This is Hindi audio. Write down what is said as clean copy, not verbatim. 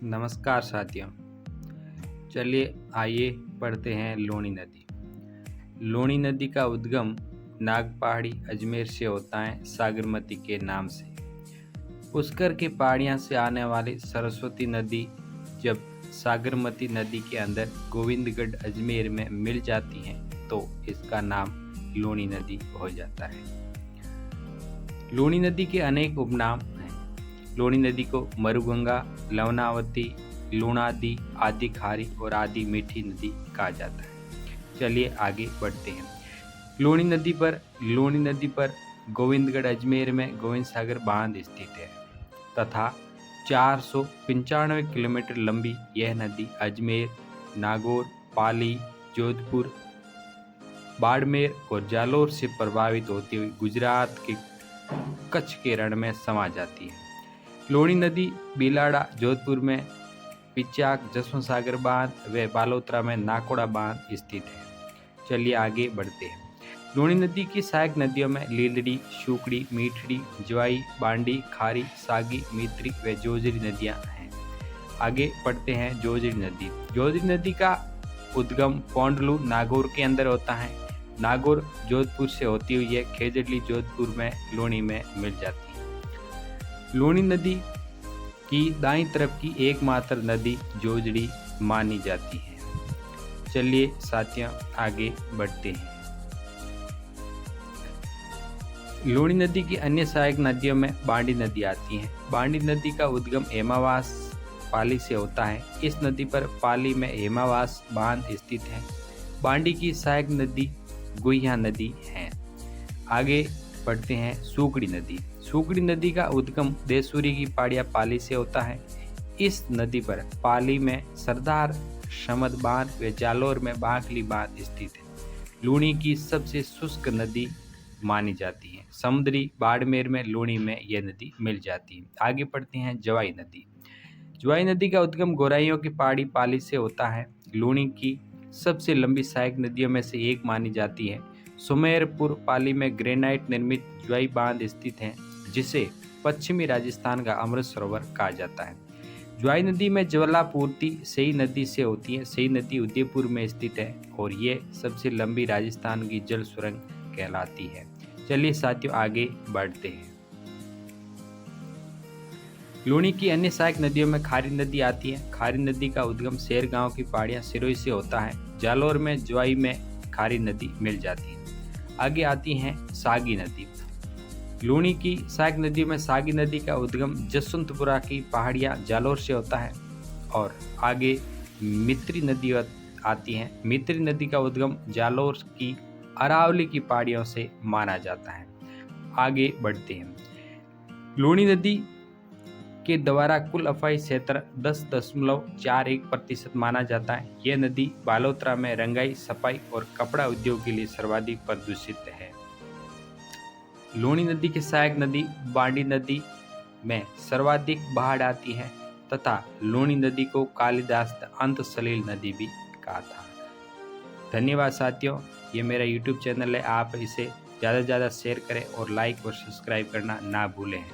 नमस्कार साथियों। चलिए आइए पढ़ते हैं लूणी नदी। लूणी नदी का उद्गम नागपहाड़ी अजमेर से होता है सागरमती के नाम से। पुष्कर की पहाड़ियाँ से आने वाली सरस्वती नदी जब सागरमती नदी के अंदर गोविंदगढ़ अजमेर में मिल जाती हैं तो इसका नाम लूणी नदी हो जाता है। लूणी नदी के अनेक उपनाम हैं। लूणी नदी को मरुगंगा, लवनावती, लूणादि, आदि खारी और आदि मीठी नदी कहा जाता है। चलिए आगे बढ़ते हैं। लूणी नदी पर गोविंदगढ़ अजमेर में गोविंद सागर बांध स्थित है तथा 495 किलोमीटर लंबी यह नदी अजमेर, नागौर, पाली, जोधपुर, बाड़मेर और जालोर से प्रभावित होती हुई गुजरात के कच्छ के रण में समा जाती है। लूणी नदी बिलाड़ा, जोधपुर में पिचाक, जसवंत सागर बांध व बालोतरा में नाकोड़ा बांध स्थित है। चलिए आगे बढ़ते हैं। लूणी नदी की सहायक नदियों में लीलड़ी, शुकड़ी, मीठड़ी, ज्वाई, बांडी, खारी, सागी, मित्री व जोजरी नदियां हैं। आगे पढ़ते हैं जोजरी नदी। जोजरी नदी का उद्गम पोंडलू नागौर के अंदर होता है। नागौर जोधपुर से होती हुई यह खेजड़ली जोधपुर में लूणी में मिल जाती है। लूणी नदी की दाईं तरफ की एकमात्र नदी जोजड़ी मानी जाती है। चलिए साथियों आगे बढ़ते हैं। लूणी नदी की अन्य सहायक नदियों में बांडी नदी आती है। बांडी नदी का उद्गम हेमावास पाली से होता है। इस नदी पर पाली में हेमावास बांध स्थित है। बांडी की सहायक नदी गुहिया नदी है। आगे बढ़ते हैं सूकड़ी नदी। सूकड़ी नदी का उद्गम देसूरी की पहाड़ियाँ पाली से होता है। इस नदी पर पाली में सरदार शमद बांध व जालोर में बांकली बांध स्थित है। लूणी की सबसे शुष्क नदी मानी जाती है। समुद्री बाड़मेर में लूणी में यह नदी मिल जाती है। आगे बढ़ते हैं ज्वाई नदी। ज्वाई नदी का उद्गम गोराइयों की पहाड़ी पाली से होता है। लूणी की सबसे लंबी सहायक नदियों में से एक मानी जाती है। सुमेरपुर पाली में ग्रेनाइट निर्मित ज्वाई बांध स्थित है जिसे पश्चिमी राजस्थान का अमृत सरोवर कहा जाता है। ज्वाई नदी में जलापूर्ति सई नदी से होती है। सई नदी उदयपुर में स्थित है और ये सबसे लंबी राजस्थान की जल सुरंग कहलाती है। चलिए साथियों आगे बढ़ते हैं। लूणी की अन्य सहायक नदियों में खारी नदी आती है। खारी नदी का उद्गम शेर गांव की पहाड़ियां सिरोही से होता है। जालोर में ज्वाई में खारी नदी मिल जाती है। आगे आती है सागी नदी। लूणी की सहायक नदियों में सागी नदी का उद्गम जसवंतपुरा की पहाड़ियां जालोर से होता है और आगे मित्री नदी आती है। मित्री नदी का उद्गम जालोर की अरावली की पहाड़ियों से माना जाता है। आगे बढ़ते हैं। लूणी नदी के द्वारा कुल अफवाही क्षेत्र 10.41% माना जाता है। यह नदी बालोतरा में रंगाई, सफाई और कपड़ा उद्योग के लिए सर्वाधिक प्रदूषित है। लूणी नदी की सहायक नदी बांडी नदी में सर्वाधिक बाढ़ आती है तथा लूणी नदी को कालिदास अंत सलील नदी भी कहा था। धन्यवाद साथियों। ये मेरा YouTube चैनल है, आप इसे ज़्यादा से ज़्यादा शेयर करें और लाइक और सब्सक्राइब करना ना भूलें।